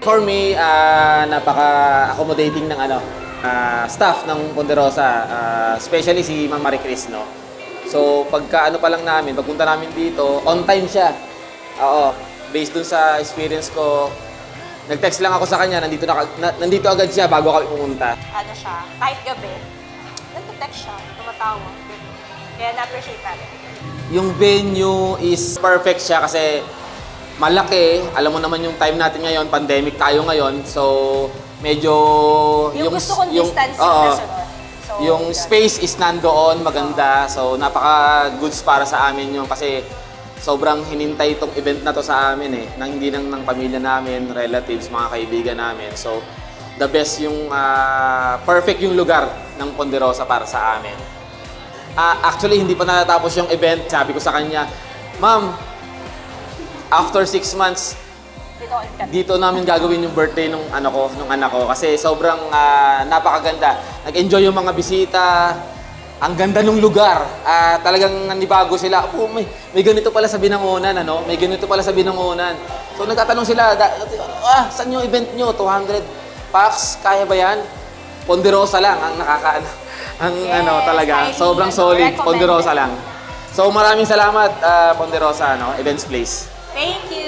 For me, napaka-accommodating ng staff ng Ponderosa, especially si Ma'am Marie Chris, no? So, pagka pa lang namin, pagpunta namin dito, on time siya. Oo, based dun sa experience ko, nag-text lang ako sa kanya, nandito agad siya bago kami pumunta. Ano siya, kahit gabi, nagte-text siya, tumatawag. Kaya na-appreciate natin. Yung venue is perfect siya kasi malaki. Alam mo naman yung time natin ngayon, pandemic tayo ngayon. So, medyo... Yung gusto kong distancing oo, na sunod. So, yung space is nandoon, maganda. So, napaka-goods para sa amin yung kasi sobrang hinintay itong event na to sa amin eh. Nang hindi lang ng pamilya namin, relatives, mga kaibigan namin. So, the best yung perfect yung lugar ng Ponderosa para sa amin. Actually, hindi pa natatapos yung event. Sabi ko sa kanya, Ma'am, after 6 months, dito namin gagawin yung birthday nung anak ko kasi sobrang napakaganda. Nag-enjoy yung mga bisita. Ang ganda ng lugar. Talagang nanibago sila. Oh, may ganito pala sa Binangonan, ano? May ganito pala sa Binangonan. So nagtatanong sila, saan yung event nyo? 200 packs? Kaya ba yan? Ponderosa lang ang Yes, talaga. highly, Sobrang solid. recommended. Ponderosa lang. So maraming salamat, Ponderosa, Events Place. Thank you!